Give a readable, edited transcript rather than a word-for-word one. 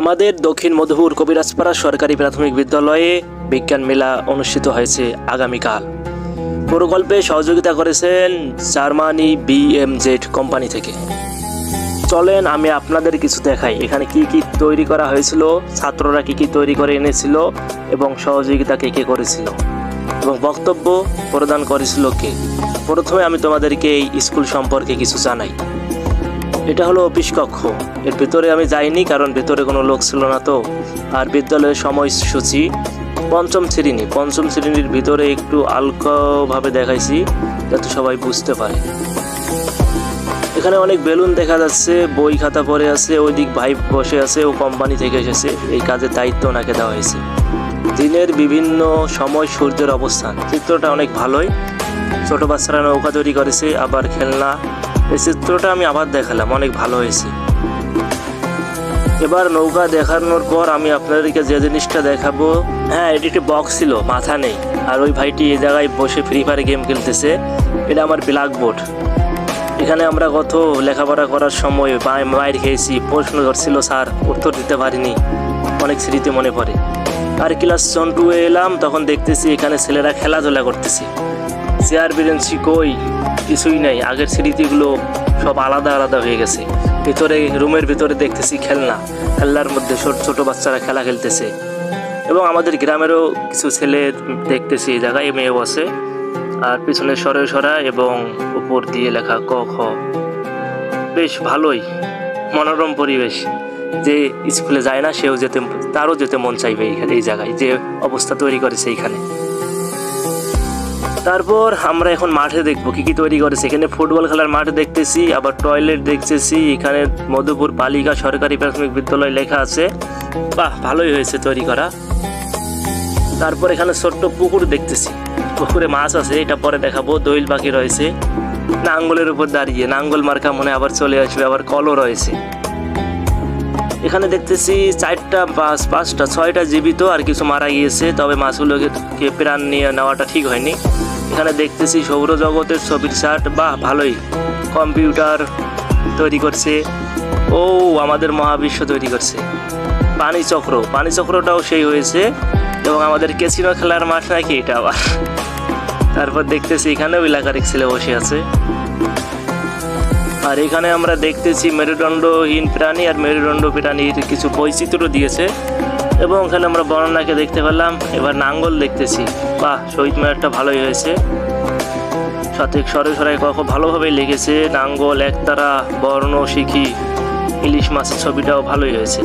আমাদের দক্ষিণ মধুপুর কবিরাজপাড়া সরকারি প্রাথমিক বিদ্যালয়ে বিজ্ঞান মেলা অনুষ্ঠিত হয়েছে আগামীকাল। প্রকল্পে সহযোগিতা করেছেন জার্মানি BMZ কোম্পানি থেকে। চলেন আমি আপনাদের কিছু দেখাই এখানে কি কি তৈরি করা হয়েছিল, ছাত্ররা কি কি তৈরি করে এনেছিল এবং সহযোগিতা কে কে করেছিল এবং বক্তব্য প্রদান করেছিল কে। প্রথমে আমি তোমাদেরকে এই স্কুল সম্পর্কে কিছু জানাই। এটা হলো অফিস কক্ষ। এর ভিতরে আমি যাইনি কারণ ভিতরে কোনো লোক ছিল না তো। আর বিদ্যালয়ের সময়সূচি পঞ্চম শ্রেণীর ভিতরে একটু আলগাভাবে দেখাইছি যাতে সবাই বুঝতে পারে। এখানে অনেক বেলুন দেখা যাচ্ছে, বই খাতা পড়ে আছে, ওইদিক ভাই বসে আছে, ও কোম্পানি থেকে এসেছে, এই কাজের দায়িত্ব ওনাকে দেওয়া হয়েছে। দিনের বিভিন্ন সময় সূর্যের অবস্থান, চিত্রটা অনেক ভালোই। ছোট বাচ্চারা নৌকা তৈরি করেছে, আবার খেলনা। এই চিত্রটা আমি আবার দেখালাম, অনেক ভালো হয়েছে। এবার নৌকা দেখানোর পর আমি আপনাদেরকে যে জিনিসটা দেখাবো, হ্যাঁ এটি একটি বক্স ছিল, মাথা নেই। আর ওই ভাইটি এই জায়গায় বসে ফ্রি ফায়ার গেম খেলতেছে। এটা আমার ব্ল্যাকবোর্ড। এখানে আমরা কত লেখাপড়া করার সময় মায়ের খেয়েছি, প্রশ্ন ধরছিল স্যার, উত্তর দিতে পারিনি, অনেক স্মৃতি মনে পড়ে। আর ক্লাস 1-2 এলাম, তখন দেখতেছি এখানে ছেলেরা খেলাধুলা করতেছে। চেয়ার বেঞ্চি কই, কিছুই নাই। আগের স্মৃতিগুলো সব আলাদা আলাদা হয়ে গেছে। রুমের ভিতরে দেখতেছি খেলনার মধ্যে ছোট বাচ্চারা খেলা খেলতেছে। এবং আমাদের গ্রামেরও কিছু ছেলে দেখতেছি এই জায়গায়, মেয়েও আছে। আর পিছনে সরা এবং উপর দিয়ে লেখা ক খ। বেশ ভালোই মনোরম পরিবেশ। যে স্কুলে যায় না তারও যেতে মন চাইবে এই জায়গায়, যে অবস্থা তৈরি করেছে এইখানে। তারপর আমরা এখন মাঠে দেখবো কি কি তৈরি করেছে। এখানে ফুটবল খেলার মাঠ দেখতেছি, আবার টয়লেট দেখতেছি। এখানে মধুপুর বালিকা সরকারি প্রাথমিক বিদ্যালয় লেখা আছে। বাহ, ভালোই হয়েছে তৈরি করা। তারপর এখানে ছোট্ট পুকুর দেখতেছি, পুকুরে মাছ আছে, এটা পরে দেখাবো। দইল পাখি রয়েছে নাঙ্গলের উপর দাঁড়িয়ে, নাঙ্গল মার্কা মনে আবার চলে আসবে। আবার কলও রয়েছে। এখানে দেখতেছি 4টা 6টা জীবিত আর কিছু মারা গিয়েছে, তবে মাছগুলোকে প্রাণ নিয়ে নেওয়াটা ঠিক হয়নি। এখানে দেখতেছি সৌরজগতের ছবির চার্ট। বাহ, ভালোই। কম্পিউটার তৈরি করছে। ও আমাদের মহাবিশ্ব তৈরি করছে। পানিচক্রটাও সেই হয়েছে। এবং আমাদের ক্যাসিনো খেলার মাঠ নাকি এটা আবার। তারপর দেখতেছি এখানেও এলাকার এক ছেলে বসে আছে। আর এখানে আমরা দেখতেছি মেরুদণ্ডহীন প্রাণী আর মেরুদণ্ড প্রাণীর কিছু বৈচিত্র্য দিয়েছে। এবং ওখানে আমরা বর্ণনাকে দেখতে পেলাম। এবার নাঙ্গল দেখতেছি। বাহ, শহীদ মিনারটা ভালোই হয়েছে। সাথে সরাই কখন ভালোভাবেই লেগেছে। নাঙ্গল, একতারা, বর্ণ শিখি, ইলিশ মাছের ছবিটাও ভালোই হয়েছে।